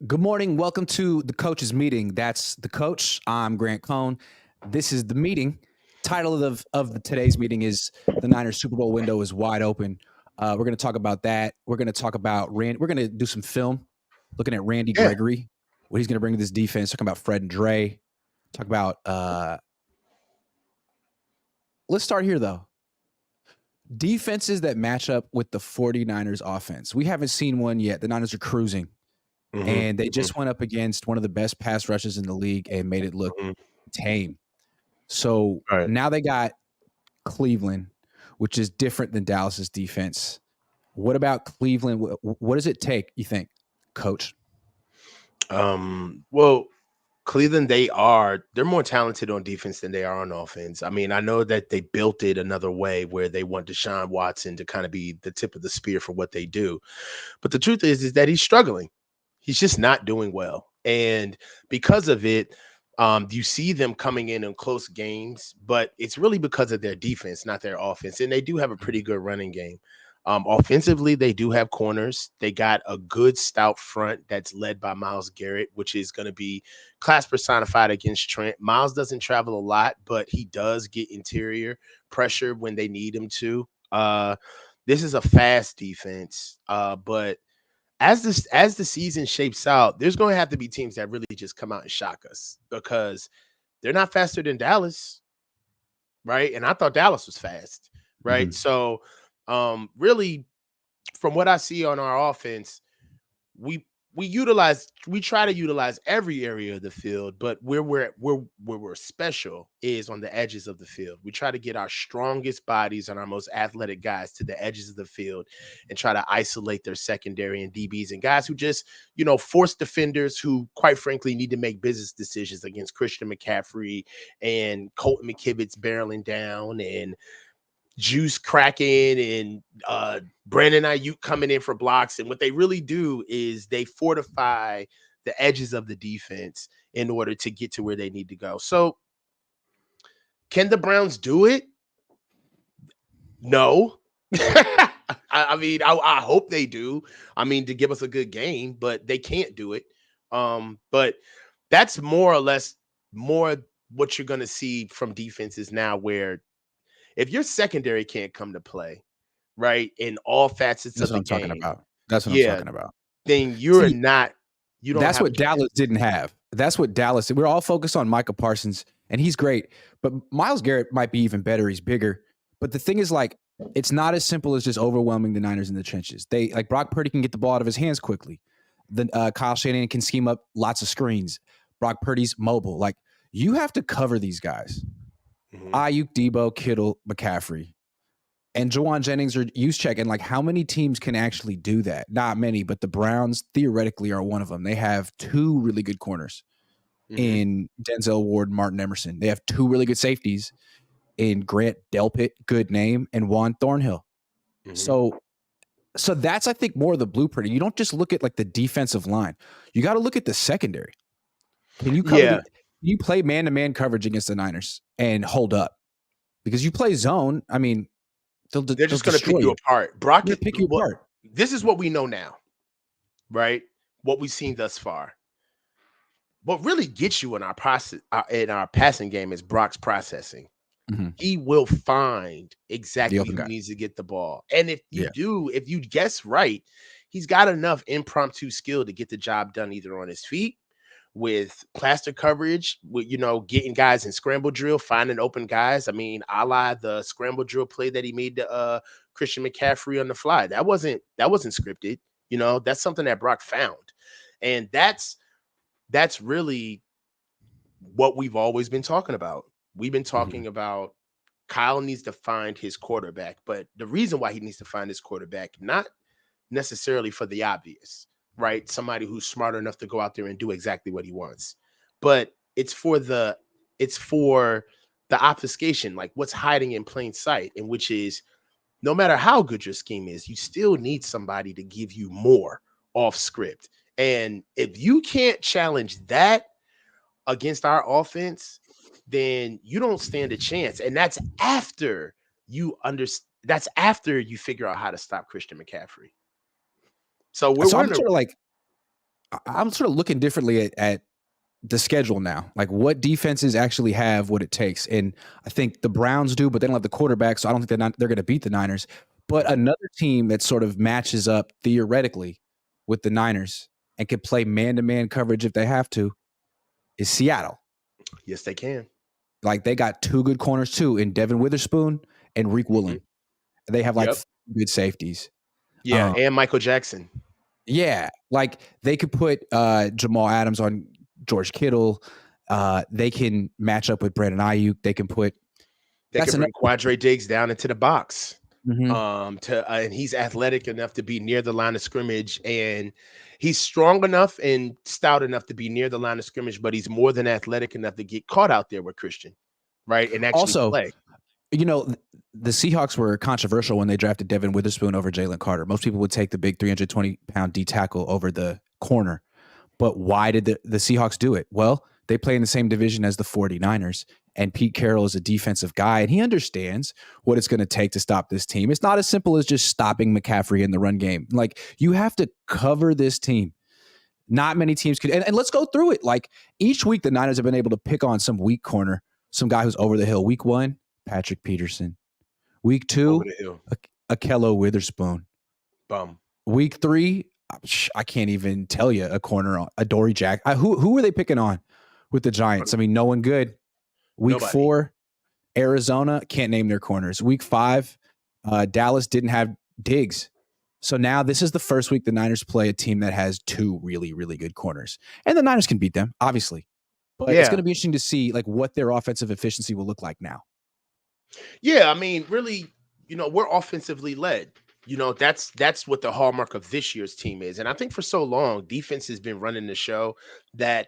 Good morning. Welcome to the coach's meeting. That's the coach. I'm Grant Cohn. This is the meeting. Title of today's meeting is the Niners Super Bowl window is wide open. We're going to talk about that. We're going to talk about We're going to do some film, looking at Randy Yeah. Gregory, what he's going to bring to this defense. Talking about Fred and Dre. Talk about. Let's start here though. Defenses that match up with the 49ers offense. We haven't seen one yet. The Niners are cruising. And they just went up against one of the best pass rushes in the league and made it look tame. So now they got Cleveland, which is different than Dallas's defense. What about Cleveland? What does it take, you think, Coach? Well, Cleveland, they're more talented on defense than they are on offense. I mean, I know that they built it another way where they want Deshaun Watson to kind of be the tip of the spear for what they do. But the truth is that he's struggling. He's just not doing well. And because of it, you see them coming in close games, but it's really because of their defense, not their offense. And they do have a pretty good running game. Offensively, they do have corners. They got a good stout front that's led by Myles Garrett, which is going to be class personified against Trent. Myles doesn't travel a lot, but he does get interior pressure when they need him to. This is a fast defense, but as the season shapes out, there's going to have to be teams that really just come out and shock us because they're not faster than Dallas, right? And I thought Dallas was fast, right? So, really, from what I see on our offense, we try to utilize every area of the field, but where we're special is on the edges of the field. We try to get our strongest bodies and our most athletic guys to the edges of the field and try to isolate their secondary and DBs and guys who just, force defenders who, quite frankly, need to make business decisions against Christian McCaffrey and Colton McKivitz barreling down and Juice cracking and Brandon Ayuk coming in for blocks. And what they really do is they fortify the edges of the defense in order to get to where they need to go. So can the Browns do it? No. I mean, I hope they do. I mean, to give us a good game, but they can't do it. But that's more or less more what you're going to see from defenses now, where if your secondary can't come to play, right, in all facets That's of what the I'm talking game, about. That's what I'm talking about. then you don't That's have what Dallas didn't have. That's what Dallas. We're all focused on Micah Parsons, and he's great. But Myles Garrett might be even better. He's bigger. But the thing is, it's not as simple as just overwhelming the Niners in the trenches. Brock Purdy can get the ball out of his hands quickly. Then Kyle Shanahan can scheme up lots of screens. Brock Purdy's mobile. You have to cover these guys. Ayuk, Debo, Kittle, McCaffrey. And Jawan Jennings or use check. And how many teams can actually do that? Not many, but the Browns theoretically are one of them. They have two really good corners in Denzel Ward and Martin Emerson. They have two really good safeties in Grant Delpit, good name, and Juan Thornhill. So that's, I think, more of the blueprint. You don't just look at the defensive line. You got to look at the secondary. Can you cover you play man-to-man coverage against the Niners and hold up? Because you play zone, I mean, they're just going to pick you apart. Brock is pick you apart. This is what we know now, right? What we've seen thus far. What really gets you in our process in our passing game is Brock's processing. He will find exactly who needs to get the ball. And if you guess right, he's got enough impromptu skill to get the job done either on his feet, with plaster coverage, with getting guys in scramble drill, finding open guys. I mean, a la the scramble drill play that he made to Christian McCaffrey on the fly. That wasn't scripted. That's something that Brock found. And that's really what we've always been talking about. We've been talking about Kyle needs to find his quarterback, but the reason why he needs to find his quarterback, not necessarily for the obvious, right? Somebody who's smart enough to go out there and do exactly what he wants, but it's for the obfuscation, what's hiding in plain sight, and which is no matter how good your scheme is, you still need somebody to give you more off script. And if you can't challenge that against our offense, then you don't stand a chance. And that's after you after you figure out how to stop Christian McCaffrey. So I'm sort of looking differently at the schedule now. Like, what defenses actually have what it takes? And I think the Browns do, but they don't have the quarterback, so I don't think they're going to beat the Niners. But another team that sort of matches up theoretically with the Niners and can play man-to-man coverage if they have to is Seattle. Yes, they can. Like, they got two good corners too in Devin Witherspoon and Reek Woolen. They have like good safeties. Yeah, and Michael Jackson. Yeah, like they could put Jamal Adams on George Kittle. They can match up with Brandon Ayuk. They can bring Quadre Diggs down into the box. Mm-hmm. And he's athletic enough to be near the line of scrimmage, and he's strong enough and stout enough to be near the line of scrimmage, but he's more than athletic enough to get caught out there with Christian, right? And actually play. The Seahawks were controversial when they drafted Devin Witherspoon over Jalen Carter. Most people would take the big 320-pound D tackle over the corner. But why did the Seahawks do it? Well, they play in the same division as the 49ers, and Pete Carroll is a defensive guy, and he understands what it's going to take to stop this team. It's not as simple as just stopping McCaffrey in the run game. Like, you have to cover this team. Not many teams could. And let's go through it. Like, each week, the Niners have been able to pick on some weak corner, some guy who's over the hill. Week 1, Patrick Peterson. Week 2, Akello Witherspoon. Bum. Week 3, I can't even tell you a corner, a Dory Jack. Who were they picking on with the Giants? I mean, no one good. Week 4, Arizona, can't name their corners. Week 5, Dallas didn't have Diggs. So now this is the first week the Niners play a team that has 2 really, really good corners. And the Niners can beat them, obviously. But it's going to be interesting to see like what their offensive efficiency will look like now. Yeah, I mean, really, we're offensively led. That's what the hallmark of this year's team is. And I think for so long, defense has been running the show that,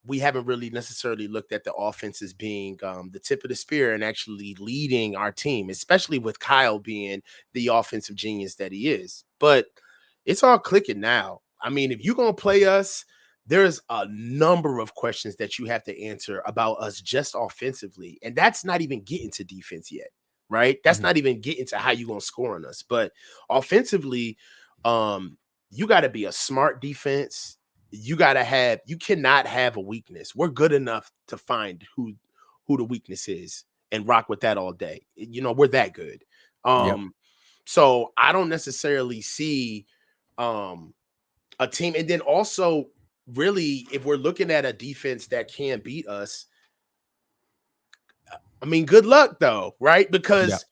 we haven't really necessarily looked at the offense as being the tip of the spear and actually leading our team, especially with Kyle being the offensive genius that he is. But it's all clicking now. I mean, if you're going to play us, there's a number of questions that you have to answer about us just offensively. And that's not even getting to defense yet, right? That's not even getting to how you're going to score on us. But offensively, you got to be a smart defense. You cannot have a weakness. We're good enough to find who the weakness is and rock with that all day. We're that good. So I don't necessarily see a team. And then also, really, if we're looking at a defense that can beat us, I mean, good luck though, right? Because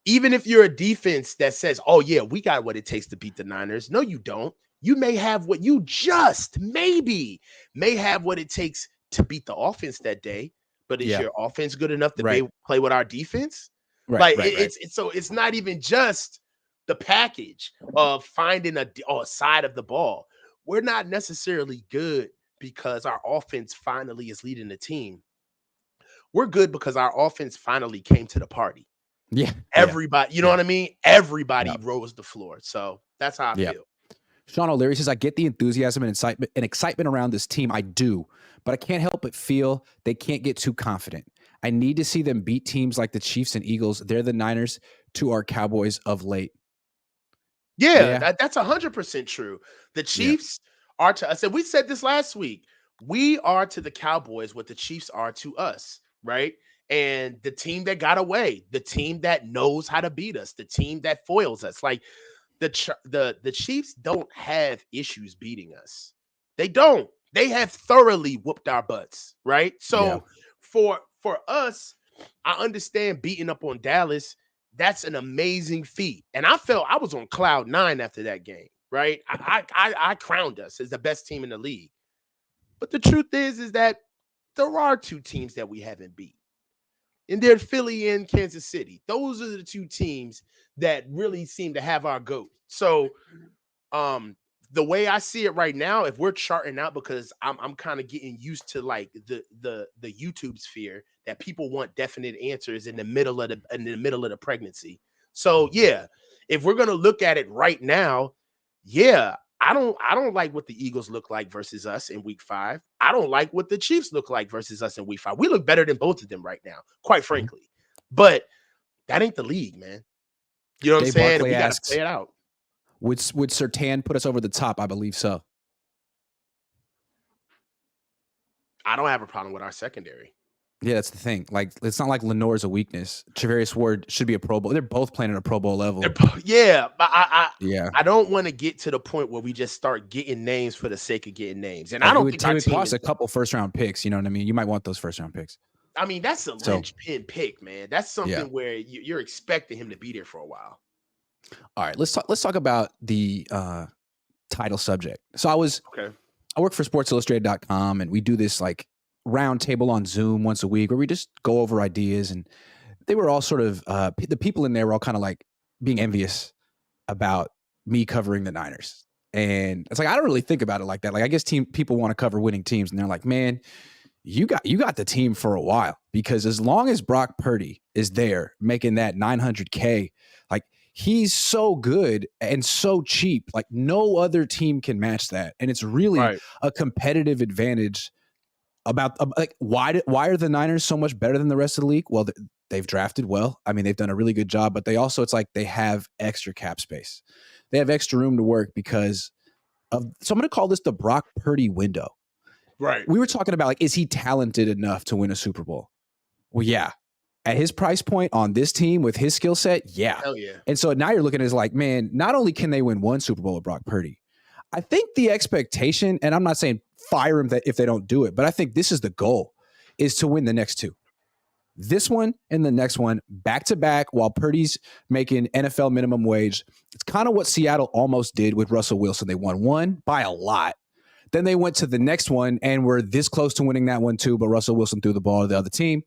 even if you're a defense that says, oh yeah, we got what it takes to beat the Niners. No, you don't. You may have what you just maybe may have what it takes to beat the offense that day. But is your offense good enough to play with our defense? It's not even just the package of finding a side of the ball. We're not necessarily good because our offense finally is leading the team. We're good because our offense finally came to the party. Yeah. Everybody, you know what I mean? Everybody rose the floor. So that's how I feel. Sean O'Leary says, I get the enthusiasm and excitement around this team. I do, but I can't help but feel they can't get too confident. I need to see them beat teams like the Chiefs and Eagles. They're the Niners to our Cowboys of late. That's 100% true. The Chiefs are to us. And we said this last week. We are to the Cowboys what the Chiefs are to us, right? And the team that got away, the team that knows how to beat us, the team that foils us. Like the Chiefs don't have issues beating us. They don't. They have thoroughly whooped our butts, right? So for us, I understand beating up on Dallas. That's an amazing feat. And I felt I was on cloud 9 after that game, right? I crowned us as the best team in the league. But the truth is that there are 2 teams that we haven't beat. And they're Philly and Kansas City. Those are the 2 teams that really seem to have our goat. So the way I see it right now, if we're charting out, because I'm kind of getting used to like the YouTube sphere that people want definite answers in the middle of the pregnancy. So if we're gonna look at it right now, I don't like what the Eagles look like versus us in week 5. I don't like what the Chiefs look like versus us in week 5. We look better than both of them right now, quite frankly. But that ain't the league, man. You know what I'm saying? We got to play it out. Would Surtain put us over the top? I believe so. I don't have a problem with our secondary. Yeah, that's the thing. Like, it's not like Lenore's a weakness. Travarius Ward should be a Pro Bowl. They're both playing at a Pro Bowl level. Yeah, but Yeah. I don't want to get to the point where we just start getting names for the sake of getting names. And Like, I it don't would, think it our would team cost is. a couple first-round picks. You know what I mean? You might want those first-round picks. I mean, that's a So, linchpin pick, man. That's yeah. something where you're expecting him to be there for a while. All right, let's talk about the title subject. So I work for sportsillustrated.com, and we do this like round table on Zoom once a week where we just go over ideas, and they were all sort of the people in there were all kind of like being envious about me covering the Niners. And it's like, I don't really think about it like that. Like, I guess people want to cover winning teams, and they're like, man, you got the team for a while, because as long as Brock Purdy is there making that $900K, like, he's so good and so cheap. Like, no other team can match that. And it's really a competitive advantage about like, why are the Niners so much better than the rest of the league? Well, they've drafted well. I mean, they've done a really good job, but it's like they have extra cap space. They have extra room to work because of, so I'm going to call this the Brock Purdy window. Right. We were talking about, like, is he talented enough to win a Super Bowl? Well, yeah. At his price point on this team with his skill set, yeah. Hell yeah. And so now you're looking at it as like, man, not only can they win one Super Bowl with Brock Purdy, I think the expectation, and I'm not saying fire him if they don't do it, but I think this is the goal, is to win the next two. This one and the next one back to back while Purdy's making NFL minimum wage. It's kind of what Seattle almost did with Russell Wilson. They won one by a lot. Then they went to the next one and were this close to winning that one too, but Russell Wilson threw the ball to the other team.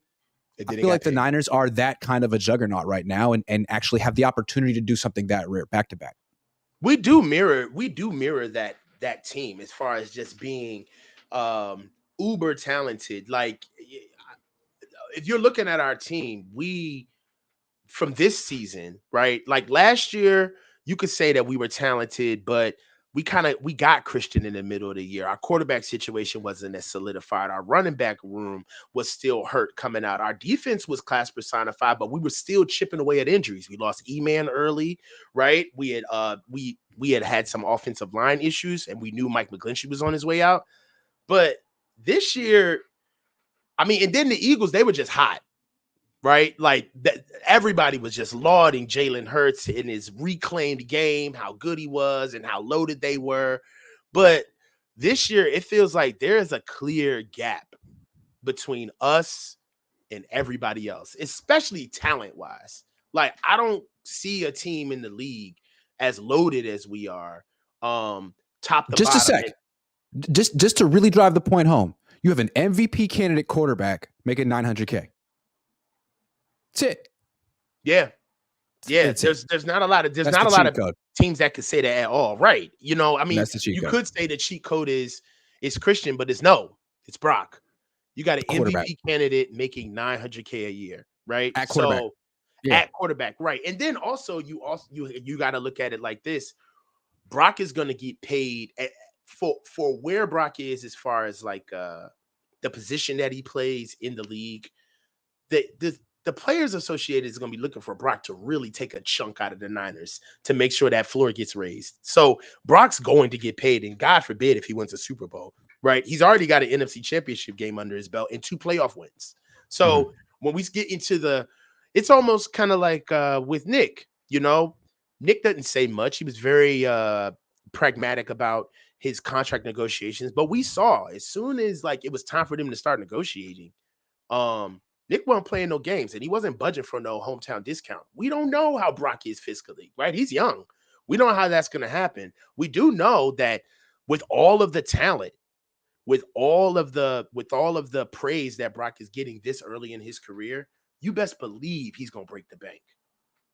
I feel like the Niners are that kind of a juggernaut right now, and actually have the opportunity to do something that rare back to back. We do mirror that team as far as just being uber talented. Like, if you're looking at our team, from this season, right? Like last year, you could say that we were talented, but we got Christian in the middle of the year. Our quarterback situation wasn't as solidified. Our running back room was still hurt coming out. Our defense was class personified, but we were still chipping away at injuries. We lost E-Man early, right? We had some offensive line issues, and we knew Mike McGlinchey was on his way out. But this year, I mean, and then the Eagles, they were just hot. Right? Like everybody was just lauding Jalen Hurts in his reclaimed game, how good he was and how loaded they were. But this year, it feels like there is a clear gap between us and everybody else, especially talent-wise. Like, I don't see a team in the league as loaded as we are, top to bottom. Just a sec. Just to really drive the point home, you have an MVP candidate quarterback making $900K. That's it. Yeah. There's not a lot of teams that could say that at all. Right. You know, I mean, you could say the cheat code is Christian, but it's Brock. You got an MVP candidate making $900K a year, right? At quarterback. So at quarterback, right. And then also you got to look at it like this. Brock is going to get paid for where Brock is as far as like the position that he plays in the league. The Players Associated is going to be looking for Brock to really take a chunk out of the Niners to make sure that floor gets raised. So Brock's going to get paid, and God forbid if he wins a Super Bowl, right? He's already got an NFC Championship game under his belt and 2 playoff wins. So when we get into it's almost kind of like with Nick, you know, Nick doesn't say much. He was very pragmatic about his contract negotiations, but we saw as soon as like it was time for them to start negotiating, Nick wasn't playing no games, and he wasn't budgeting for no hometown discount. We don't know how Brock is fiscally, right? He's young. We don't know how that's going to happen. We do know that with all of the talent, with all of the praise that Brock is getting this early in his career, you best believe he's going to break the bank.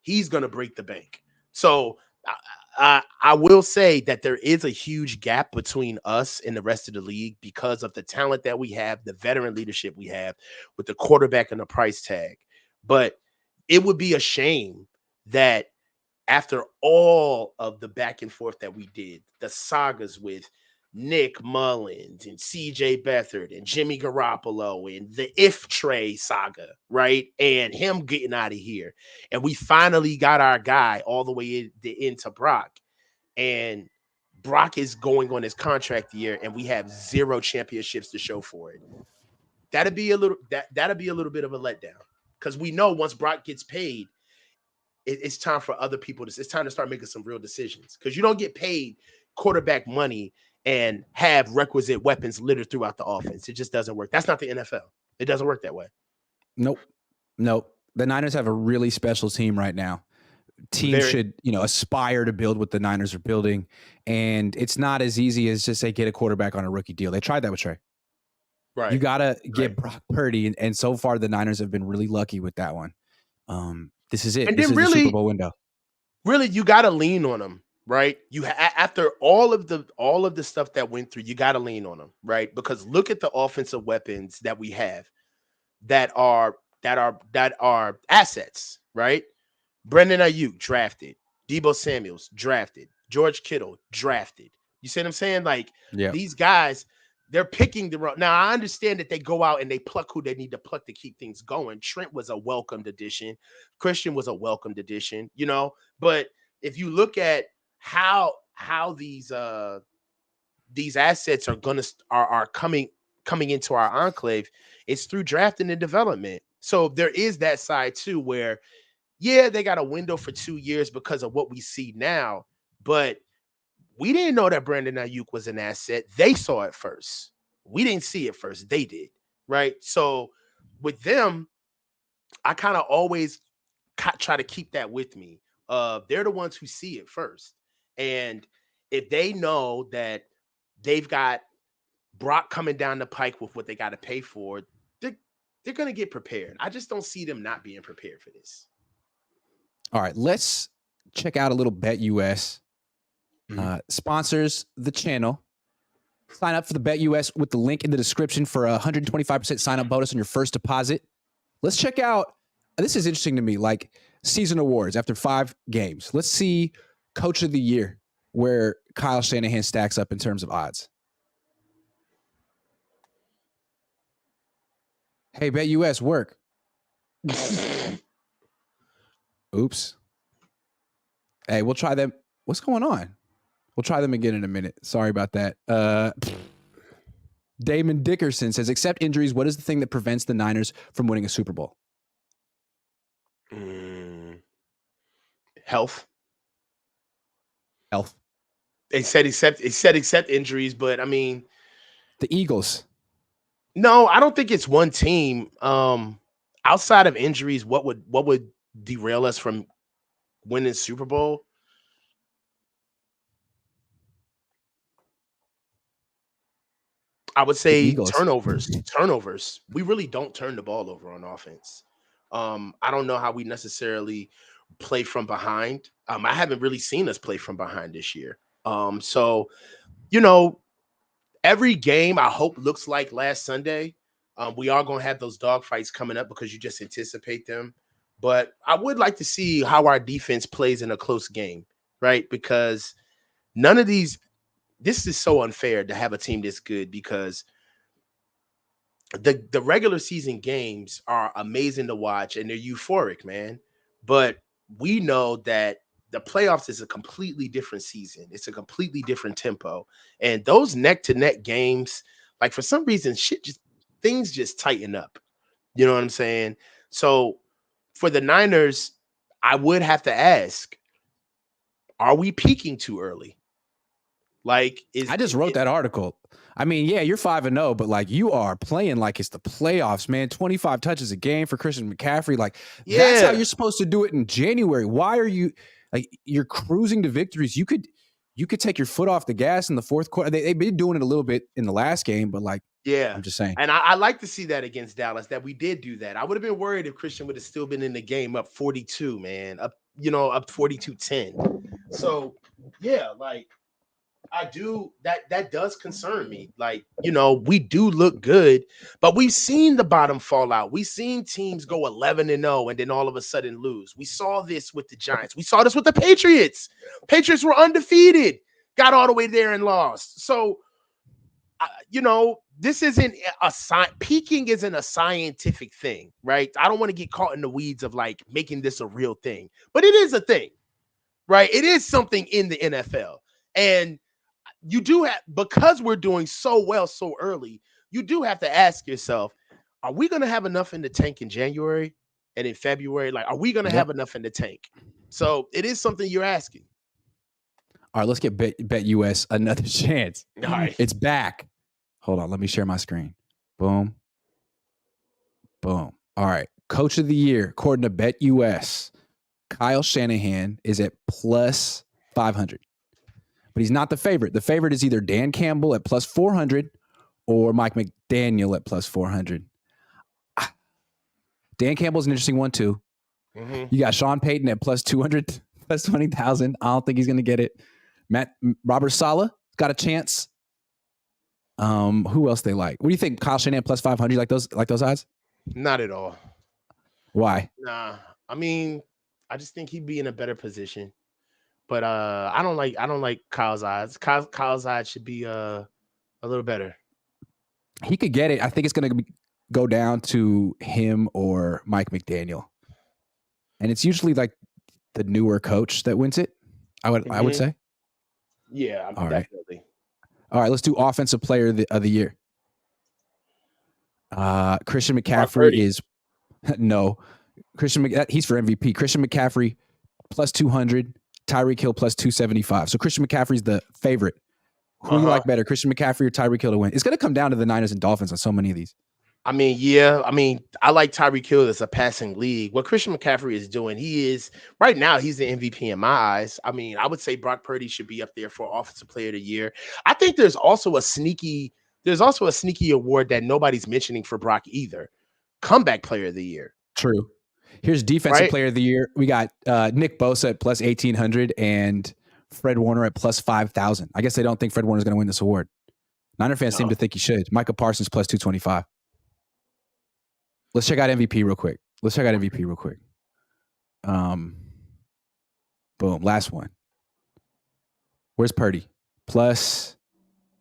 He's going to break the bank. So I will say that there is a huge gap between us and the rest of the league because of the talent that we have, the veteran leadership we have with the quarterback and the price tag. But it would be a shame that after all of the back and forth that we did, the sagas with Nick Mullins and CJ Beathard and Jimmy Garoppolo and the If Trey saga, right? And him getting out of here. And we finally got our guy all the way into Brock. and Brock is going on his contract year, and we have 0 championships to show for it. That'd be a little bit of a letdown, because we know once Brock gets paid, it's time for other people to. It's time to start making some real decisions, because you don't get paid quarterback money and have requisite weapons littered throughout the offense. It just doesn't work. That's not the NFL. It doesn't work that way. Nope. The Niners have a really special team right now. Teams should, aspire to build what the Niners are building, and it's not as easy as just say get a quarterback on a rookie deal. They tried that with Trey. Right. You gotta get Brock Purdy, and so far the Niners have been really lucky with that one. This is it. And this then is the Super Bowl window. Really, you got to lean on them, right? After all of the stuff that went through, you got to lean on them, right? Because look at the offensive weapons that we have that are assets, right? Brendan Ayuk drafted, Deebo Samuels drafted, George Kittle drafted. You see what I'm saying? Like these guys, they're picking the wrong. Now I understand that they go out and they pluck who they need to pluck to keep things going. Trent was a welcomed addition. Christian was a welcomed addition, But if you look at how these assets are coming into our enclave, it's through drafting and development. So there is that side too, where they got a window for 2 years because of what we see now, but we didn't know that Brandon Ayuk was an asset. They saw it first. We didn't see it first. They did, right? So with them, I kind of always try to keep that with me. They're the ones who see it first. And if they know that they've got Brock coming down the pike with what they got to pay for, they're going to get prepared. I just don't see them not being prepared for this. All right, let's check out a little BetUS. Sponsors the channel. Sign up for the BetUS with the link in the description for a 125% sign-up bonus on your first deposit. Let's check out, this is interesting to me, like season awards after 5 games. Let's see Coach of the Year, where Kyle Shanahan stacks up in terms of odds. Hey, BetUS, work. Oops. Hey, we'll try them. What's going on? We'll try them again in a minute. Sorry about that. Damon Dickerson says, except injuries, what is the thing that prevents the Niners from winning a Super Bowl? Health. It said except injuries, but I mean, the Eagles. No, I don't think it's one team. Outside of injuries, what would derail us from winning Super Bowl? I would say turnovers. We really don't turn the ball over on offense. I don't know how we necessarily play from behind. I haven't really seen us play from behind this year. So, every game I hope looks like last Sunday. We are going to have those dogfights coming up because you just anticipate them. But I would like to see how our defense plays in a close game, right? Because none of these, this is so unfair to have a team this good, because the regular season games are amazing to watch and they're euphoric, man. But we know that the playoffs is a completely different season. It's a completely different tempo. And those neck-to-neck games, like for some reason, things just tighten up. You know what I'm saying? So for the Niners, I would have to ask, are we peaking too early? I just wrote that article. I mean, yeah, you're 5-0, but like you are playing like it's the playoffs, man. 25 touches a game for Christian McCaffrey. Like that's how you're supposed to do it in January. Why are you you're cruising to victories? You could take your foot off the gas in the fourth quarter. They've been doing it a little bit in the last game, but I'm just saying. And I like to see that against Dallas, that we did do that. I would have been worried if Christian would have still been in the game up 42, man, up 42-10. So yeah, I do that does concern me. We do look good, but we've seen the bottom fall out. We've seen teams go 11-0 and then all of a sudden lose. We saw this with the Giants. We saw this with the Patriots. Patriots were undefeated, got all the way there and lost. So, this isn't peaking isn't a scientific thing, right? I don't want to get caught in the weeds of making this a real thing, but it is a thing, right? It is something in the NFL. And you do have, because we're doing so well so early, you do have to ask yourself, are we going to have enough in the tank in January and in February? Like, are we going to Yep. have enough in the tank? So it is something you're asking. All right, let's get BetUS another chance. All right. It's back. Hold on, let me share my screen. Boom. Boom. All right. Coach of the year, according to BetUS, Kyle Shanahan is at plus 500. But he's not the favorite. The favorite is either Dan Campbell at plus 400 or Mike McDaniel at plus 400. Dan Campbell's an interesting one, too. You got Sean Payton at plus 200, plus 20,000. I don't think he's going to get it. Robert Saleh got a chance. Who else they like? What do you think? Kyle Shanahan plus 500, like those odds? Not at all. Why? Nah. I mean, I just think he'd be in a better position. But I don't like Kyle's odds. Kyle's odds should be a little better. He could get it. I think it's going to go down to him or Mike McDaniel. And it's usually like the newer coach that wins it, I would say. Yeah, All definitely. Right. All right, let's do offensive player of the year. Christian McCaffrey is no. He's for MVP. Christian McCaffrey plus 200, Tyreek Hill plus 275. So Christian McCaffrey's the favorite. Who do you like better, Christian McCaffrey or Tyreek Hill to win? It's going to come down to the Niners and Dolphins on so many of these. I mean, yeah. I mean, I like Tyreek Hill as a passing league. What Christian McCaffrey is doing, right now, he's the MVP in my eyes. I mean, I would say Brock Purdy should be up there for Offensive Player of the Year. I think there's also a sneaky award that nobody's mentioning for Brock either. Comeback Player of the Year. True. Here's Defensive Player of the Year. We got Nick Bosa at plus 1,800 and Fred Warner at plus 5,000. I guess they don't think Fred Warner's going to win this award. Niner fans seem to think he should. Micah Parsons plus 225. Let's check out MVP real quick. Boom. Last one. Where's Purdy? Plus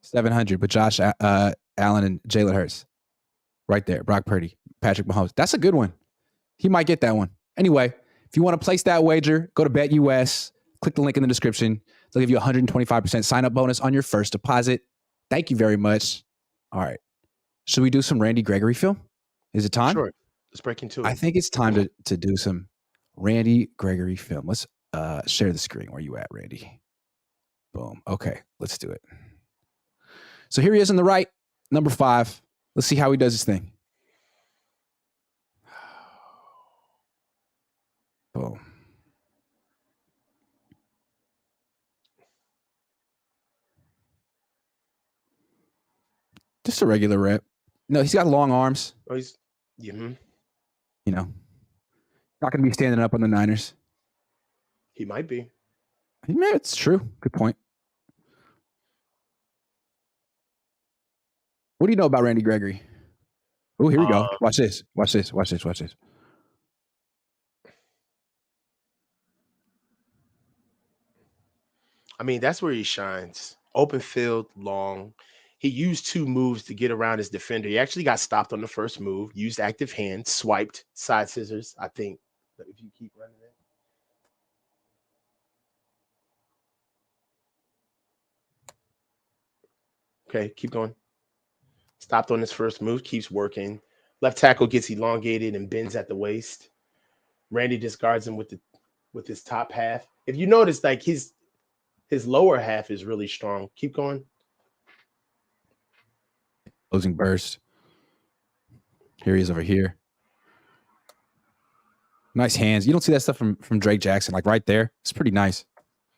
700, but Josh Allen and Jalen Hurts. Right there. Brock Purdy, Patrick Mahomes. That's a good one. He might get that one. Anyway, if you want to place that wager, go to BetUS. Click the link in the description. They'll give you 125% sign-up bonus on your first deposit. Thank you very much. All right. Should we do some Randy Gregory film? Is it time? Sure. Let's break into it. I think it's time to do some Randy Gregory film. Let's share the screen. Where you at, Randy? Boom. Okay, let's do it. So here he is on the right, number 5. Let's see how he does his thing. Boom. Just a regular rep. No, he's got long arms. Oh, he's You know, not going to be standing up on the Niners. He might be. It's true. Good point. What do you know about Randy Gregory? Oh, here we go. Watch this. I mean, that's where he shines. Open field, long. He used 2 moves to get around his defender. He actually got stopped on the first move, used active hand, swiped, side scissors, I think. But if you keep running it. Okay, keep going. Stopped on his first move, keeps working. Left tackle gets elongated and bends at the waist. Randy discards him with his top half. If you notice, like his lower half is really strong. Keep going. Closing burst. Here he is over here. Nice hands. You don't see that stuff from Drake Jackson, like right there. It's pretty nice.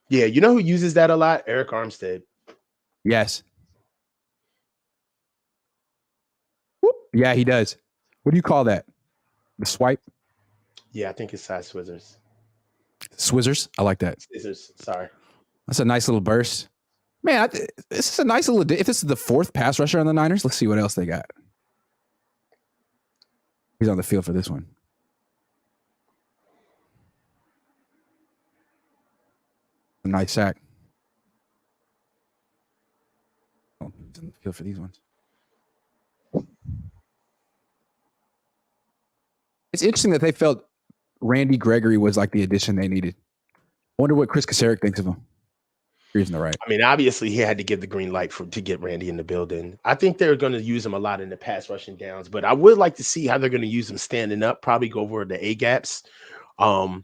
Yeah, you know who uses that a lot? Eric Armstead. Yes. Whoop. Yeah, he does. What do you call that? The swipe? Yeah, I think it's side swizzers. Swizzers? I like that. Scissors. Sorry. That's a nice little burst. Man, this is a nice little... If this is the 4th pass rusher on the Niners, let's see what else they got. He's on the field for this one. A nice sack. Oh, he's on the field for these ones. It's interesting that they felt Randy Gregory was like the addition they needed. I wonder what Chris Kasarik thinks of him. You're using the right. I mean, obviously, he had to give the green light to get Randy in the building. I think they're going to use him a lot in the pass rushing downs, but I would like to see how they're going to use him standing up. Probably go over the A gaps, and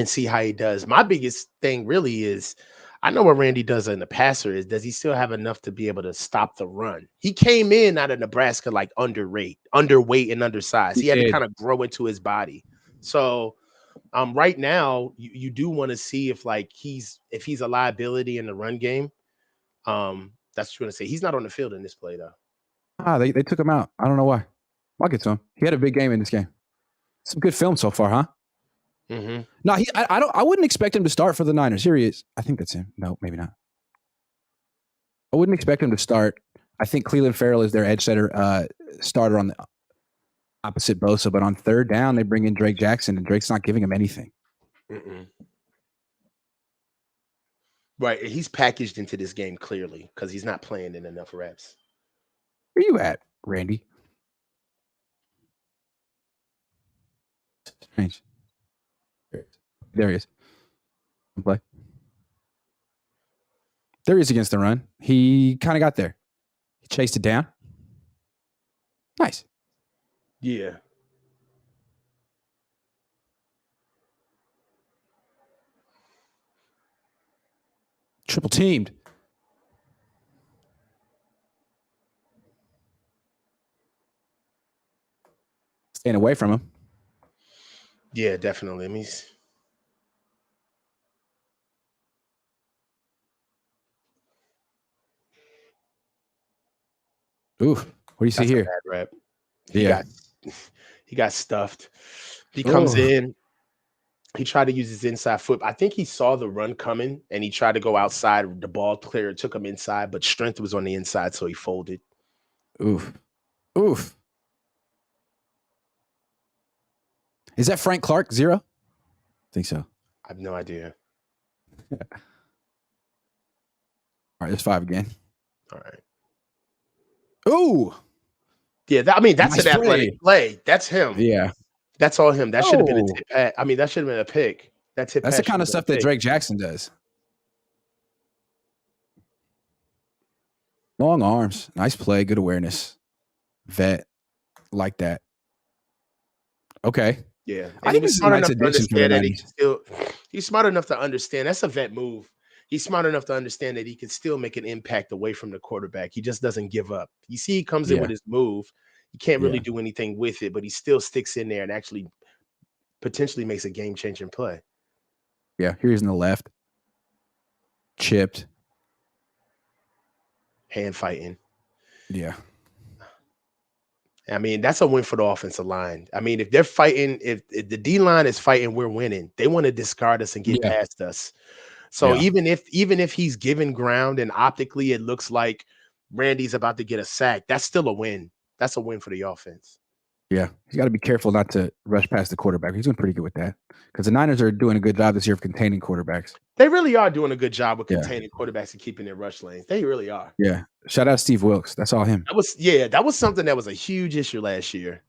see how he does. My biggest thing really is, I know what Randy does in the passer is, does he still have enough to be able to stop the run? He came in out of Nebraska like underweight, and undersized. He had to kind of grow into his body. So right now, you do want to see if he's a liability in the run game. That's what you're gonna say. He's not on the field in this play though. They took him out. I don't know why. I'll get to him. He had a big game in this game. Some good film so far, huh? Mm-hmm. No, I wouldn't expect him to start for the Niners. Here he is. I think that's him. No, maybe not. I wouldn't expect him to start. I think Cleveland Farrell is their edge setter starter on the opposite Bosa, but on third down, they bring in Drake Jackson, and Drake's not giving him anything. Mm-mm. Right. He's packaged into this game clearly because he's not playing in enough reps. Where you at, Randy? Strange. There he is. Play. There he is against the run. He kind of got there. He chased it down. Nice. Yeah. Triple teamed. Staying away from him. Yeah, definitely. Ooh, what do you see here? Bad rep. He got stuffed. He comes in. He tried to use his inside foot. I think he saw the run coming and he tried to go outside. The ball clear took him inside, but strength was on the inside, so he folded. Oof. Is that Frank Clark 0? I think so. I have no idea. All right, there's 5 again. All right. Ooh. Yeah, that's an athletic play. That's him. Yeah. That's all him. That should have been a tip pass. That should have been a pick. That's the kind of stuff that Drake Jackson does. Long arms. Nice play. Good awareness. Vet. Like that. Okay. Yeah. I think he's smart enough to understand that he's smart enough to understand. That's a vet move. He's smart enough to understand that he can still make an impact away from the quarterback. He just doesn't give up. You see, he comes in with his move. He can't really do anything with it, but he still sticks in there and actually potentially makes a game-changing play. Yeah, here's in the left. Chipped. Hand fighting. Yeah. That's a win for the offensive line. If they're fighting, if the D-line is fighting, we're winning. They want to discard us and get past us. So even if he's given ground and optically it looks like Randy's about to get a sack, that's still a win. That's a win for the offense. Yeah, he's got to be careful not to rush past the quarterback. He's doing pretty good with that because the Niners are doing a good job this year of containing quarterbacks. They really are doing a good job of containing quarterbacks and keeping their rush lanes. They really are. Yeah. Shout out Steve Wilkes. That's all him. That was something that was a huge issue last year.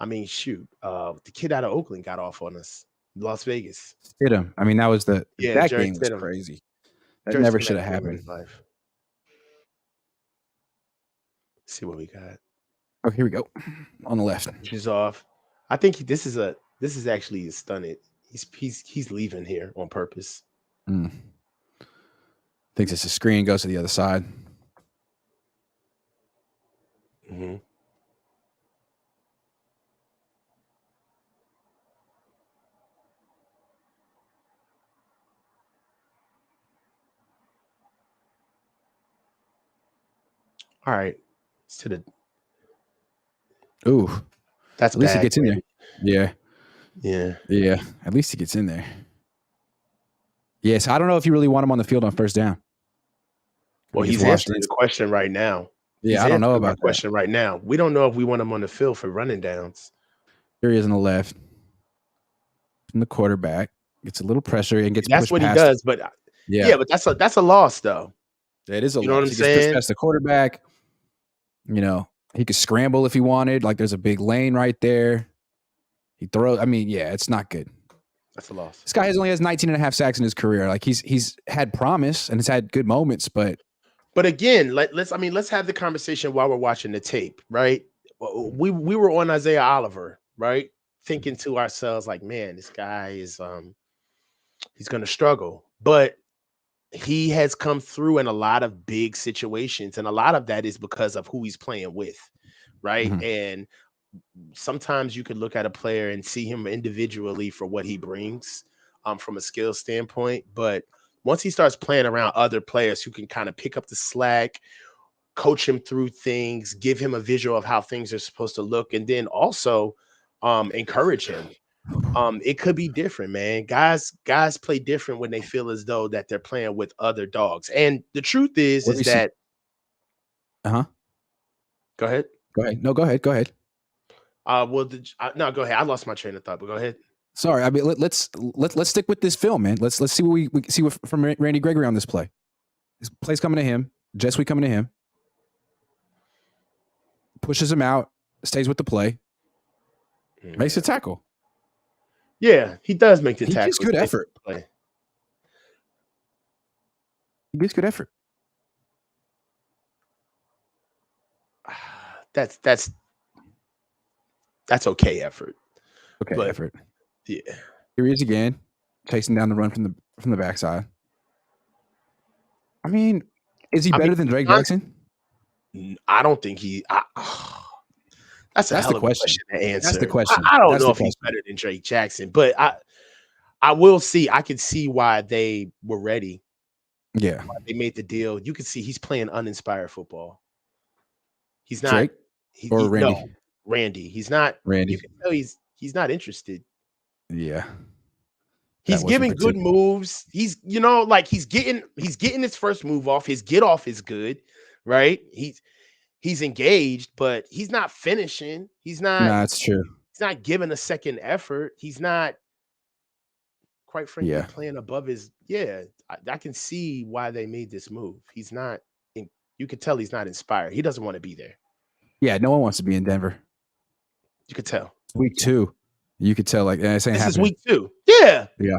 The kid out of Oakland got off on us. Las Vegas. Hit him. That was that game was crazy. That never should have happened. Let's see what we got. Oh, here we go. On the left. She's off. I think this is actually a stunt. He's leaving here on purpose. Thinks it's a screen, goes to the other side. Mm-hmm. All right. It's to the. Ooh. That's at least bad, he gets in there. Yeah. Yeah. Yeah. At least he gets in there. Yes. I don't know if you really want him on the field on first down. Well, he's answering the question right now. Yeah, I don't know about that question right now. We don't know if we want him on the field for running downs. Here he is on the left. From the quarterback. Gets a little pressure and gets That's pushed what past he does, but but that's a loss though. It is a loss. You know what I'm he saying? Gets pushed past the quarterback. He could scramble if he wanted. Like there's a big lane right there. He throws. It's not good. That's a loss. This guy only has 19 and a half sacks in his career. Like he's had promise and has had good moments, but again, let's have the conversation while we're watching the tape, right? We were on Isaiah Oliver, right? Thinking to ourselves like, man, this guy is he's going to struggle. But he has come through in a lot of big situations, and a lot of that is because of who he's playing with, right? Mhm. And sometimes you could look at a player and see him individually for what he brings from a skill standpoint. But once he starts playing around other players who can kind of pick up the slack, coach him through things, give him a visual of how things are supposed to look, and then also encourage him. It could be different, man. Guys play different when they feel as though that they're playing with other dogs. And the truth What do is you see? that go ahead. Go ahead. No, go ahead. Go ahead. No, go ahead. I lost my train of thought, but go ahead. Sorry. I mean, let's stick with this film, man. Let's see what we see from Randy Gregory on this play. This play's coming to him. Jet sweep coming to him. Pushes him out. Stays with the play. Makes a tackle. Yeah, he does make the tackle. He gives good effort. He gives good effort. That's okay effort. Okay, effort. Yeah. Here he is again, chasing down the run from the backside. I mean, is he better than Drake Jackson? I don't think he. That's a hell of a question to answer. That's the question. I don't know if he's better than Drake Jackson, but I will see. I can see why they were ready. Yeah, why they made the deal. You can see he's playing uninspired football. He's not Drake or Randy. No, Randy. He's not. Randy. You can tell he's not interested. Yeah. He's giving good moves. He's like he's getting his first move off. His get off is good, right? He's engaged, but he's not finishing. He's not. No, it's true. He's not giving a second effort. He's not, quite frankly, playing above his. Yeah, I can see why they made this move. He's not. You could tell he's not inspired. He doesn't want to be there. Yeah, no one wants to be in Denver. You could tell. Week 2. You could tell, like, this ain't happening. This is week 2. Yeah. Yeah.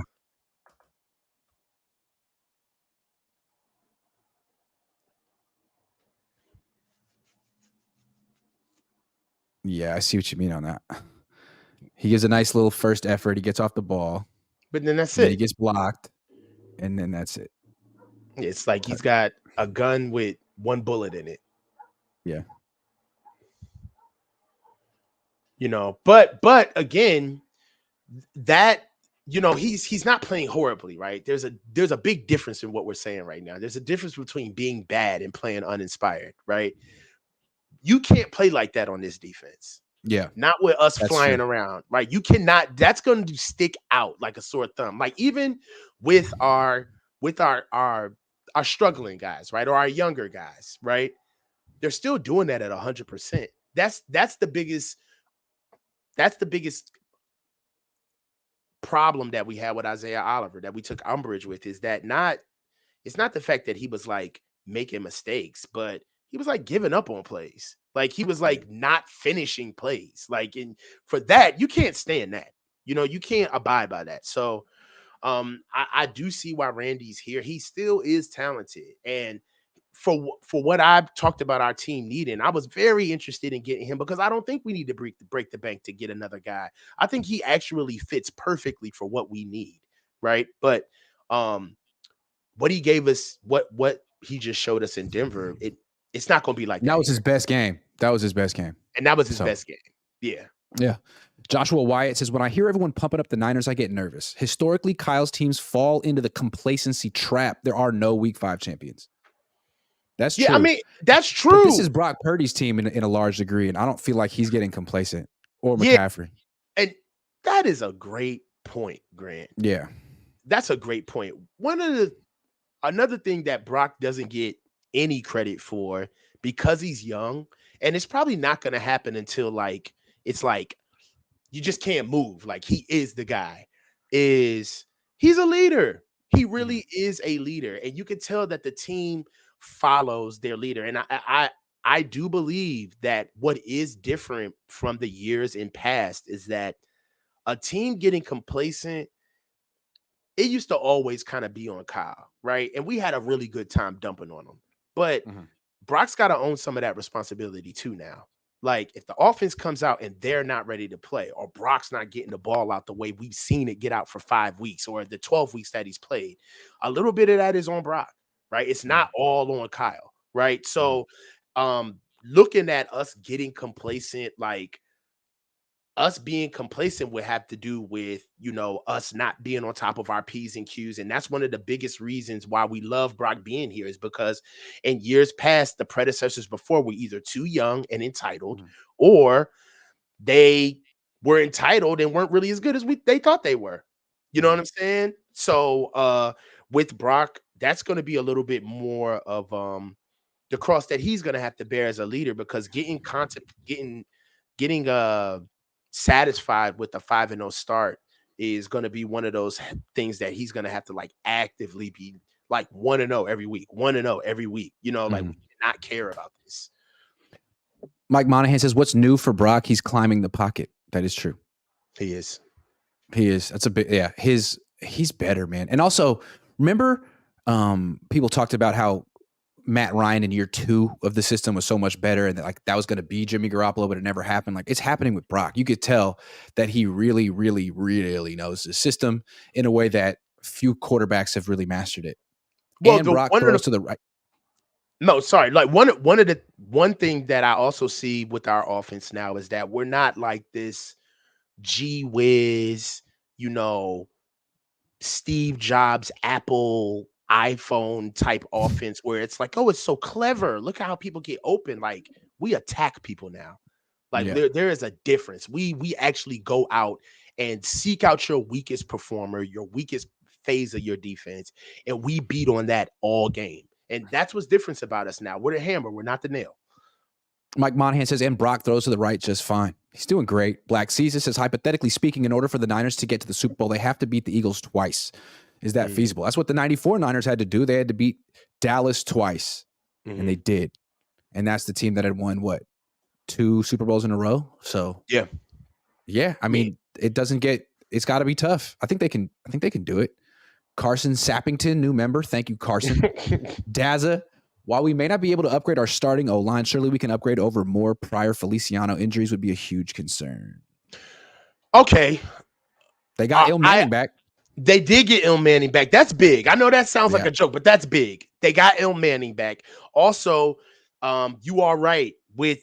Yeah, I see what you mean on that. He gives a nice little first effort. He gets off the ball. But then that's it. He gets blocked, and then that's it. It's like he's got a gun with one bullet in it. Yeah. But again, that he's not playing horribly, right? There's a big difference in what we're saying right now. There's a difference between being bad and playing uninspired, right? You can't play like that on this defense. Yeah. Not with us flying around, right? You cannot. That's going to stick out like a sore thumb. Like even with our struggling guys, right? Or our younger guys, right? They're still doing that at 100%. That's the biggest problem that we had with Isaiah Oliver that we took umbrage with is that it's not the fact that he was like making mistakes, but he was like giving up on plays. Like he was like not finishing plays. Like, and for that, you can't stand that. You can't abide by that. So I do see why Randy's here. He still is talented. And for what I've talked about our team needing, I was very interested in getting him because I don't think we need to break the bank to get another guy. I think he actually fits perfectly for what we need, right? But what he gave us, what he just showed us in Denver, it's not going to be like that. That was his best game. And that was his best game. Yeah. Yeah. Joshua Wyatt says, when I hear everyone pumping up the Niners, I get nervous. Historically, Kyle's teams fall into the complacency trap. There are no Week 5 champions. That's true. Yeah, I mean, that's true. But this is Brock Purdy's team in a large degree, and I don't feel like he's getting complacent or McCaffrey. And that is a great point, Grant. Yeah. That's a great point. Another thing that Brock doesn't get any credit for because he's young, and it's probably not going to happen until it's like you just can't move. Like he is the guy. He's a leader. He really is a leader, and you can tell that the team follows their leader. And I do believe that what is different from the years in past is that a team getting complacent it used to always kind of be on Kyle, right? And we had a really good time dumping on him. But Mhm. Brock's got to own some of that responsibility too now. Like if the offense comes out and they're not ready to play, or Brock's not getting the ball out the way we've seen it get out for 5 weeks or the 12 weeks that he's played, a little bit of that is on Brock, right? It's not Mhm. all on Kyle, right? Mhm. So looking at us getting complacent, like us being complacent would have to do with, us not being on top of our P's and Q's. And that's one of the biggest reasons why we love Brock being here, is because in years past, the predecessors before were either too young and entitled, Mhm. or they were entitled and weren't really as good as they thought they were. You know what Mhm. I'm saying? So with Brock, that's going to be a little bit more of the cross that he's going to have to bear as a leader, because getting satisfied with the 5-0 start is going to be one of those things that he's going to have to like actively be like 1-0 every week, 1-0 every week. Like we Mhm. cannot care about this. Mike Monahan says, "What's new for Brock? He's climbing the pocket." That is true. He is. He is. That's a bit. Yeah, he's better, man. And also, remember, people talked about how Matt Ryan in year 2 of the system was so much better, and that was going to be Jimmy Garoppolo, but it never happened. Like it's happening with Brock. You could tell that he really, really, really knows the system in a way that few quarterbacks have really mastered it. Well, And the Brock one of the throws to the right. no, sorry. Like one thing that I also see with our offense now is that we're not like this gee whiz, you know, Steve Jobs, Apple, iPhone type offense where it's like, oh, it's so clever. Look how people get open. Like we attack people now. Like Yeah. there is a difference. We actually go out and seek out your weakest performer, your weakest phase of your defense, and we beat on that all game. And that's what's different about us now. We're the hammer, we're not the nail. Mike Monahan says, and Brock throws to the right just fine. He's doing great. Black Caesar says, hypothetically speaking, in order for the Niners to get to the Super Bowl, they have to beat the Eagles twice. Is that Mm, feasible? That's what the 94 Niners had to do. They had to beat Dallas twice, and they mhm. did. And that's the team that had won, what, 2 Super Bowls in a row? So, Yeah. yeah, I I mean, mean, it's got to be tough. I think they can do it. Carson Sappington, new member. Thank you, Carson. Daza, while we may not be able to upgrade our starting O-line, surely we can upgrade over more. Prior Feliciano injuries would be a huge concern. okay. They got Il I Manning back. They did get Il Manning back. That's big. I know that sounds like Yeah. a joke, but that's big. They got Il Manning back. Also, you are right with.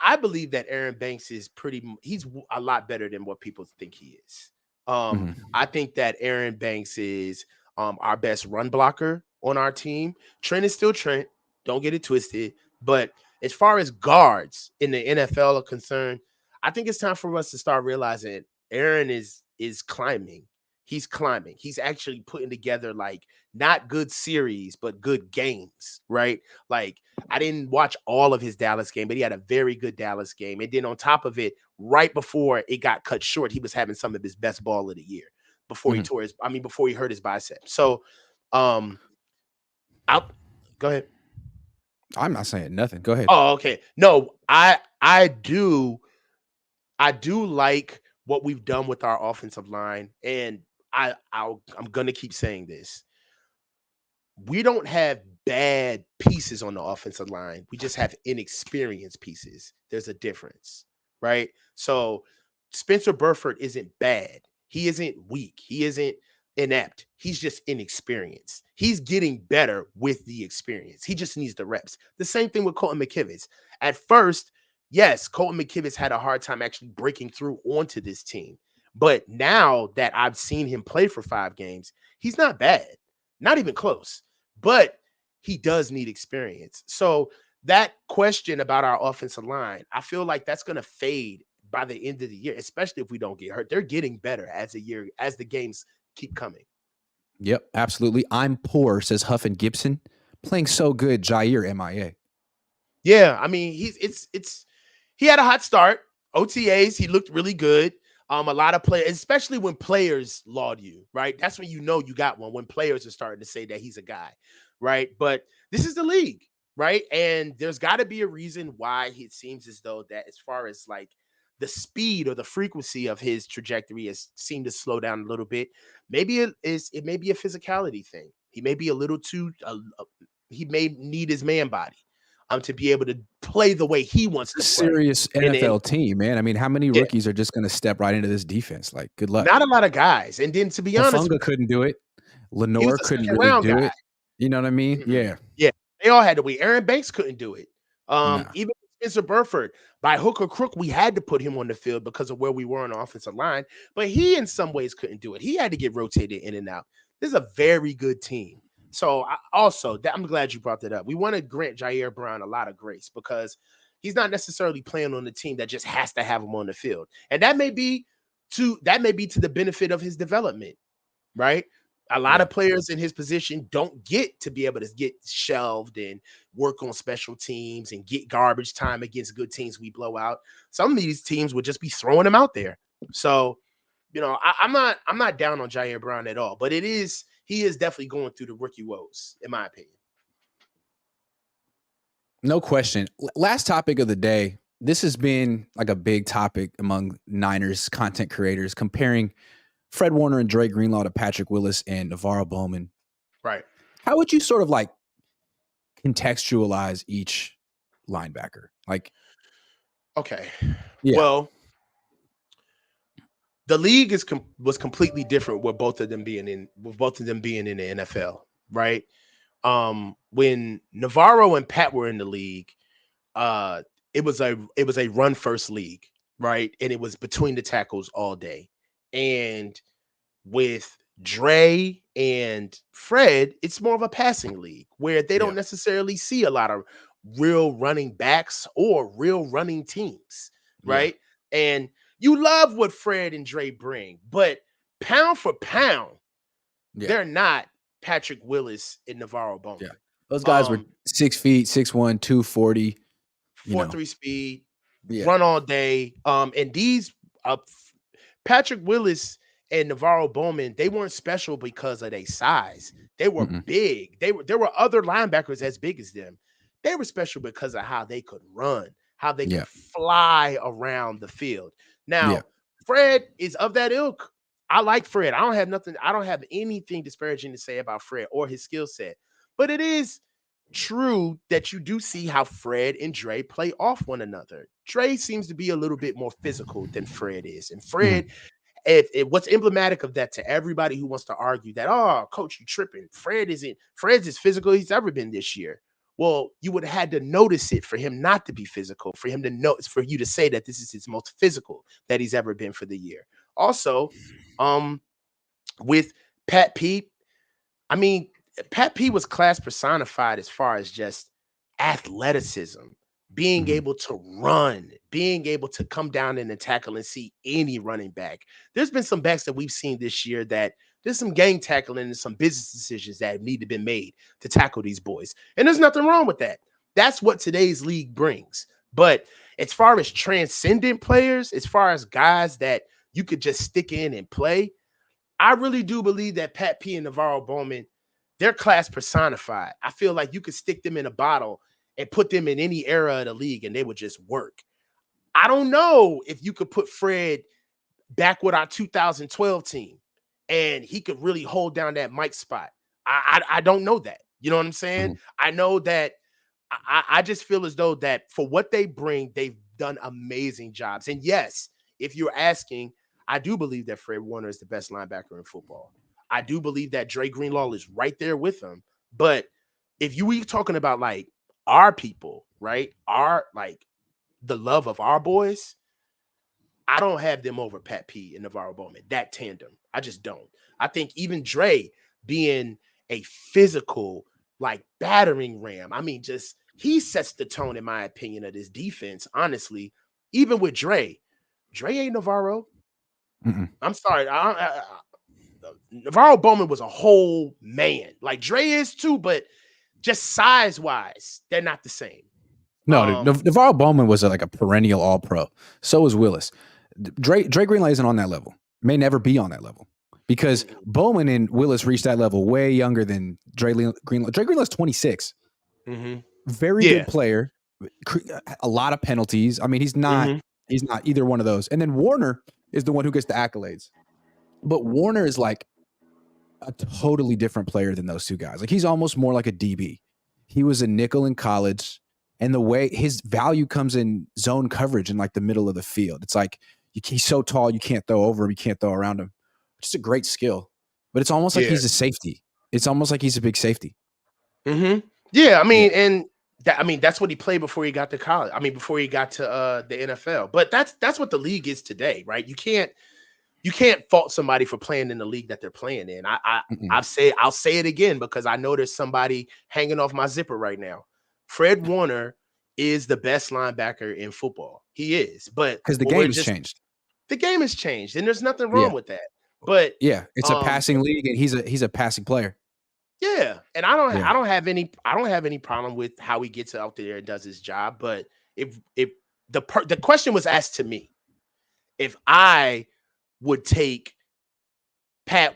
I believe that Aaron Banks is he's a lot better than what people think he is. Mhm. I think that Aaron Banks is our best run blocker on our team. Trent is still Trent. Don't get it twisted. But as far as guards in the NFL are concerned, I think it's time for us to start realizing Aaron is climbing. He's climbing. He's actually putting together like not good series, but good games, right? Like I didn't watch all of his Dallas game, but he had a very good Dallas game. And then on top of it, right before it got cut short, he was having some of his best ball of the year before Mhm. before he hurt his bicep. So, um, I'll go ahead. I'm not saying nothing. Go ahead. Oh, okay. No, I do like what we've done with our offensive line, and I'm gonna keep saying this. We don't have bad pieces on the offensive line. We just have inexperienced pieces. There's a difference, right? So Spencer Burford isn't bad. He isn't weak. He isn't inept. He's just inexperienced. He's getting better with the experience. He just needs the reps. The same thing with Colton McKivitz. At first, yes, Colton McKivitz had a hard time actually breaking through onto this team. But now that I've seen him play for 5 games, he's not bad. Not even close, but he does need experience. So that question about our offensive line, I feel like that's going to fade by the end of the year, especially if we don't get hurt. They're getting better as the games keep coming. Yep, absolutely. I'm poor, says Huff and Gibson. Playing so good, Jair MIA. Yeah, I mean, he had a hot start. OTAs, he looked really good. A lot of players, especially when players laud you, right? That's when you know you got one, when players are starting to say that he's a guy, right? But this is the league, right? And there's got to be a reason why it seems as though that as far as like the speed or the frequency of his trajectory has seemed to slow down a little bit. Maybe it may be a physicality thing. He may be a little too he may need his man body to be able to play the way he wants It's to a play. serious NFL team, man. I mean, how many Yeah, rookies are just going to step right into this defense? Like, good luck. not a lot of guys. And then to be honest, Hufanga couldn't do it. he was Lenore a couldn't second really round do guy. it. You know what I mean? Mm-mm. Yeah. Yeah, they all had to wait. Aaron Banks couldn't do it. Nah. Even Spencer Burford, by hook or crook, we had to put him on the field because of where we were on the offensive line. But he, in some ways, couldn't do it. He had to get rotated in and out. This is a very good team. So I'm glad you brought that up. We want to grant Jair Brown a lot of grace because he's not necessarily playing on the team that just has to have him on the field, and that may be to the benefit of his development, right? A lot of players in his position don't get to be able to get shelved and work on special teams and get garbage time against good teams we blow out. Some of these teams would just be throwing him out there. So, I'm not down on Jair Brown at all, but he is definitely going through the rookie woes, in my opinion. No question. Last topic of the day. This has been like a big topic among Niners content creators, comparing Fred Warner and Dre Greenlaw to Patrick Willis and Navarro Bowman. Right. How would you sort of like contextualize each linebacker? Like, okay. Yeah. Well, the league was completely different with both of them being in the NFL, right? When Navarro and Pat were in the league, it was a run first league, right? And it was between the tackles all day. And with Dre and Fred, it's more of a passing league where they don't necessarily see a lot of real running backs or real running teams, right? And you love what Fred and Dre bring, but pound for pound, they're not Patrick Willis and Navarro Bowman. Yeah. Those guys were 6 feet, 6'1", 240. 4.3 speed, run all day. And these Patrick Willis and Navarro Bowman, they weren't special because of their size. They were big. There were other linebackers as big as them. They were special because of how they could run, how they could fly around the field. Now, Fred is of that ilk. I like Fred. I don't have anything disparaging to say about Fred or his skill set. But it is true that you do see how Fred and Dre play off one another. Dre seems to be a little bit more physical than Fred is. And Fred, what's emblematic of that to everybody who wants to argue that, oh, coach, you tripping. Fred's as physical as he's ever been this year. Well, you would have had to notice it for him not to be physical, for him to notice, for you to say that this is his most physical that he's ever been for the year. Also, with Pat P, I mean, Pat P was class personified as far as just athleticism, being able to run, being able to come down in and tackle and see any running back. There's been some backs that we've seen this year that there's some gang tackling and some business decisions that need to be made to tackle these boys. And there's nothing wrong with that. That's what today's league brings. But as far as transcendent players, as far as guys that you could just stick in and play, I really do believe that Pat P and Navarro Bowman, they're class personified. I feel like you could stick them in a bottle and put them in any era of the league and they would just work. I don't know if you could put Fred back with our 2012 team and he could really hold down that Mike spot. I don't know that. You know what I'm saying? I know that I just feel as though that for what they bring, they've done amazing jobs. And yes, if you're asking, I do believe that Fred Warner is the best linebacker in football. I do believe that Dre Greenlaw is right there with him. But if you were talking about like our people, right? Our like the love of our boys, I don't have them over Pat P and Navarro Bowman, that tandem. I just don't. I think even Dre being a physical, like battering ram, I mean, just he sets the tone, in my opinion, of this defense, honestly. Even with Dre ain't Navarro. I'm sorry. Navarro Bowman was a whole man. Like Dre is too, but just size-wise, they're not the same. No, Navarro Bowman was like a perennial All-Pro. So was Willis. Dre Greenlaw isn't on that level. May never be on that level because Bowman and Willis reached that level way younger than Dre Greenlaw. Dre Greenlaw's 26. Very good player. A lot of penalties. I mean, he's not He's not either one of those. And then Warner is the one who gets the accolades. But Warner is like a totally different player than those two guys. Like he's almost more like a DB. He was a nickel in college, and the way his value comes in zone coverage in like the middle of the field. It's like he's so tall you can't throw over him, you can't throw around him. Just a great skill, but it's almost like he's a safety. It's almost like he's a big safety. Yeah, I mean, and that's what he played before he got to college. I mean, before he got to the NFL. But that's what the league is today, right? You can't fault somebody for playing in the league that they're playing in. I'll say it again because I know there's somebody hanging off my zipper right now. Fred Warner is the best linebacker in football. He is, but because the game has changed. The game has changed, and there's nothing wrong with that. But yeah, it's a passing league, and he's a passing player. Yeah, and I don't have any problem with how he gets out there and does his job. But if the question was asked to me, if I would take Patrick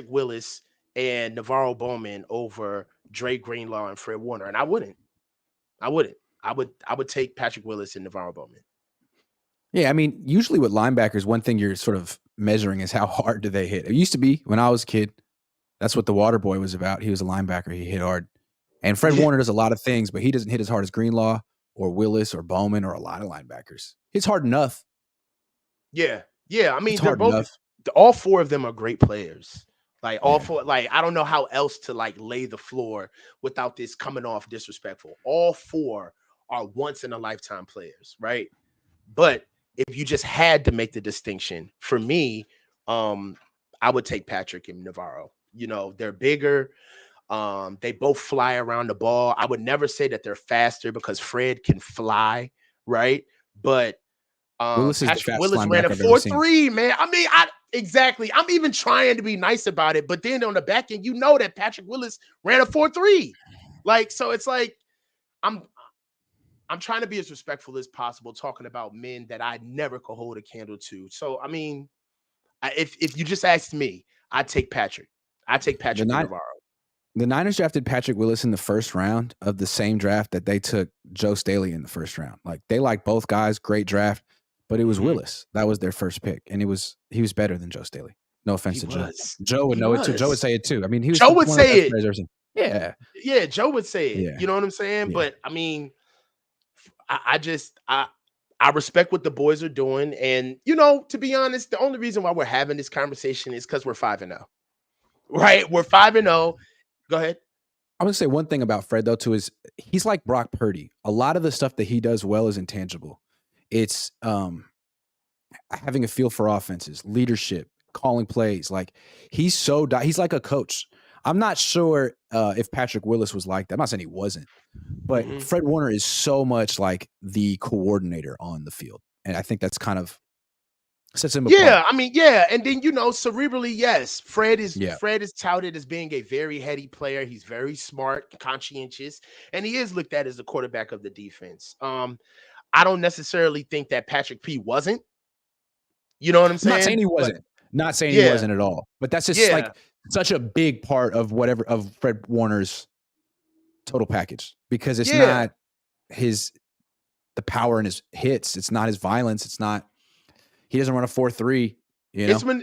Willis and Navarro Bowman over Dre Greenlaw and Fred Warner, and I wouldn't. I would take Patrick Willis and Navarro Bowman. Yeah, I mean, usually with linebackers, one thing you're sort of measuring is how hard do they hit. It used to be when I was a kid. That's what the Water Boy was about. He was a linebacker. He hit hard. And Fred Warner does a lot of things, but he doesn't hit as hard as Greenlaw or Willis or Bowman or a lot of linebackers. It's hard enough. Yeah. I mean, all four of them are great players. Like all four, like I don't know how else to like lay the floor without this coming off disrespectful. All four are once in a lifetime players, right? But if you just had to make the distinction, for me, I would take Patrick and Navarro. You know, they're bigger. They both fly around the ball. I would never say that they're faster because Fred can fly, right? But Patrick Willis ran a 4.3, man. I mean, exactly. I'm even trying to be nice about it, but then on the back end, you know that Patrick Willis ran a 4.3. Like, so it's like I'm trying to be as respectful as possible, talking about men that I never could hold a candle to. So, I mean, if you just asked me, I'd take Patrick. I'd take Patrick Navarro. The Niners drafted Patrick Willis in the first round of the same draft that they took Joe Staley in the first round. Like they like both guys, great draft, but it was Willis. That was their first pick, and he was better than Joe Staley. No offense to Joe. Joe would know it too. Joe would say it too. I mean, Joe would say it. Yeah, Joe would say it. Yeah. You know what I'm saying? Yeah. But I mean, I respect what the boys are doing, and you know, to be honest, the only reason why we're having this conversation is because we're 5-0. Right? We're 5-0. Go ahead. I'm gonna say one thing about Fred though too is he's like Brock Purdy. A lot of the stuff that he does well is intangible. It's having a feel for offenses, leadership, calling plays. Like he's like a coach. I'm not sure if Patrick Willis was like that. I'm not saying he wasn't, but Fred Warner is so much like the coordinator on the field, and I think that's kind of sets him apart. Yeah, I mean, yeah, and then you know, cerebrally, yes, Fred is touted as being a very heady player. He's very smart, conscientious, and he is looked at as the quarterback of the defense. I don't necessarily think that Patrick P wasn't. You know what I'm saying? Not saying he wasn't. Not saying he wasn't at all. But that's just like such a big part of of Fred Warner's total package because it's not the power in his hits. It's not his violence. It's not. He doesn't run a 4.3. You know?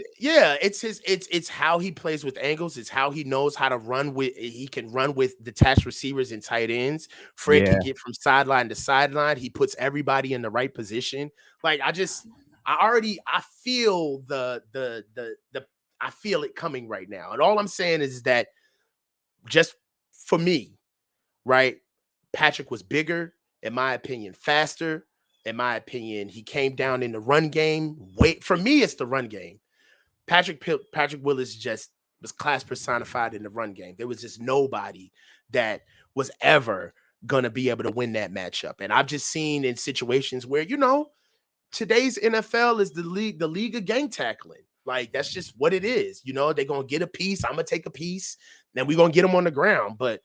It's how he plays with angles. It's how he knows how to run with. He can run with detached receivers and tight ends. Fred can get from sideline to sideline. He puts everybody in the right position. Like I feel I feel it coming right now. And all I'm saying is that just for me, right? Patrick was bigger, in my opinion, faster. In my opinion, he came down in the run game. For me, it's the run game. Patrick Willis just was class personified in the run game. There was just nobody that was ever going to be able to win that matchup. And I've just seen in situations where, you know, today's NFL is the league of gang tackling. Like, that's just what it is. You know, they're going to get a piece. I'm going to take a piece. Then we're going to get them on the ground. But,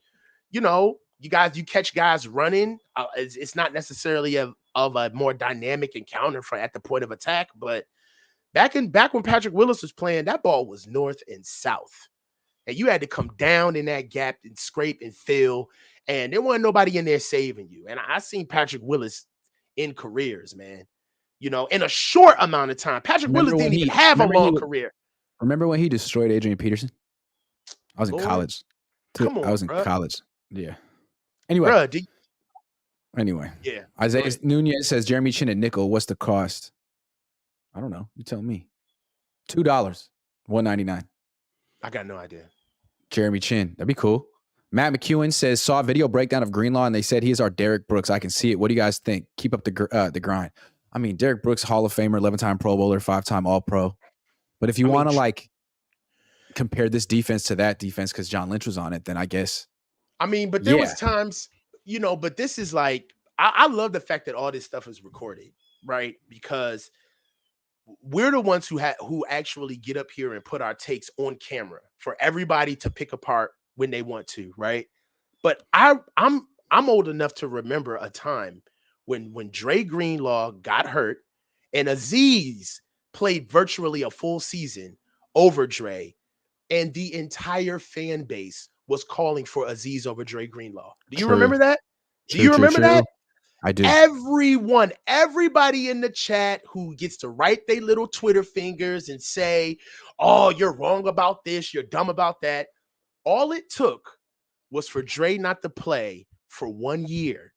you know, you catch guys running. It's not necessarily of a more dynamic encounter at the point of attack. But back when Patrick Willis was playing, that ball was north and south. And you had to come down in that gap and scrape and fill. And there wasn't nobody in there saving you. And I seen Patrick Willis in careers, man. You know, in a short amount of time. Patrick Willis didn't even have a long career. Remember when he destroyed Adrian Peterson? I was in Lord, college. come on, I was in bro. college. Yeah. Anyway. Bruh, Anyway. Yeah. Isaiah Nunez says Jeremy Chin at nickel. What's the cost? I don't know. You tell me. $2. $1.99. I got no idea. Jeremy Chin. That'd be cool. Matt McEwen says, saw a video breakdown of Greenlaw, and they said he is our Derek Brooks. I can see it. What do you guys think? Keep up the grind. I mean, Derek Brooks, Hall of Famer, 11-time Pro Bowler, 5-time All-Pro. But if you want to, like, compare this defense to that defense because John Lynch was on it, then I guess. I mean, but there was times, you know, but this is like, I love the fact that all this stuff is recorded, right? Because we're the ones who actually get up here and put our takes on camera for everybody to pick apart when they want to, right? But I'm old enough to remember a time when Dre Greenlaw got hurt and Azeez played virtually a full season over Dre, and the entire fan base was calling for Azeez over Dre Greenlaw. Do you remember that? Do you remember that? I do. Everybody in the chat who gets to write their little Twitter fingers and say, oh, you're wrong about this, you're dumb about that. All it took was for Dre not to play for 1 year.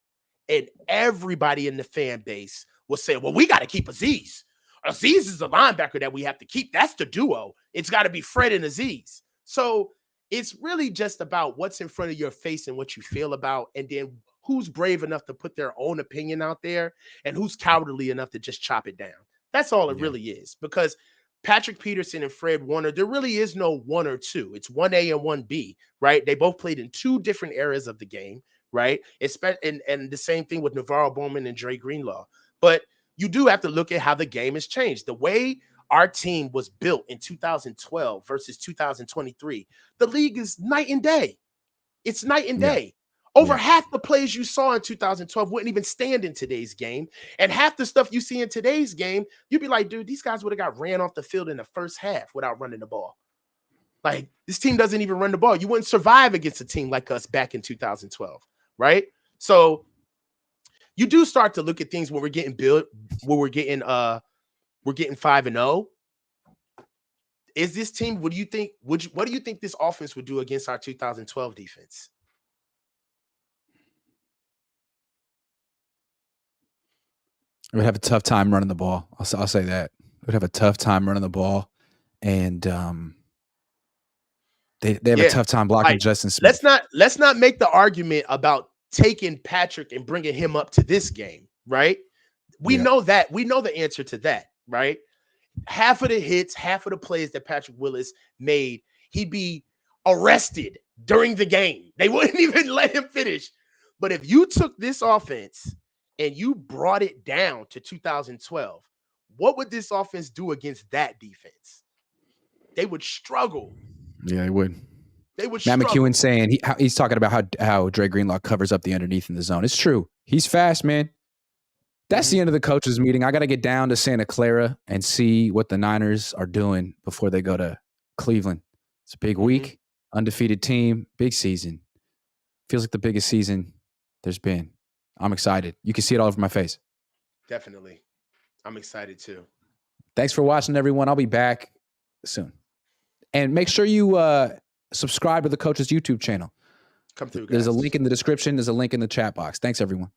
And everybody in the fan base was saying, well, we got to keep Azeez. Azeez is the linebacker that we have to keep. That's the duo. It's got to be Fred and Azeez. So it's really just about what's in front of your face and what you feel about, and then who's brave enough to put their own opinion out there and who's cowardly enough to just chop it down. That's all it really is, because Patrick Peterson and Fred Warner, there really is no one or two. It's 1A and 1B, right? They both played in two different eras of the game, right? And the same thing with Navarro Bowman and Dre Greenlaw. But you do have to look at how the game has changed. The way our team was built in 2012 versus 2023, the league is night and day. It's night and day. Over half the plays you saw in 2012 wouldn't even stand in today's game. And half the stuff you see in today's game, you'd be like, dude, these guys would have got ran off the field in the first half without running the ball. Like, this team doesn't even run the ball. You wouldn't survive against a team like us back in 2012, right? So you do start to look at things when we're getting built, where we're getting 5-0. Is this team, what do you think this offense would do against our 2012 defense? We would have a tough time running the ball. I'll say that. We would have a tough time running the ball, and they have a tough time blocking Justin Smith. Let's not make the argument about taking Patrick and bringing him up to this game, right? We know that. We know the answer to that, right? Half of the hits, half of the plays that Patrick Willis made, he'd be arrested during the game. They wouldn't even let him finish. But if you took this offense and you brought it down to 2012, what would this offense do against that defense? They would struggle. Yeah, they would. Matt McEwen saying he's talking about how Dre Greenlaw covers up the underneath in the zone. It's true. He's fast, man. That's the end of the coaches meeting. I got to get down to Santa Clara and see what the Niners are doing before they go to Cleveland. It's a big week, undefeated team, big season. Feels like the biggest season there's been. I'm excited. You can see it all over my face. Definitely. I'm excited too. Thanks for watching, everyone. I'll be back soon. And make sure you subscribe to the Coach's YouTube channel. Come through, guys. There's a link in the description. There's a link in the chat box. Thanks, everyone.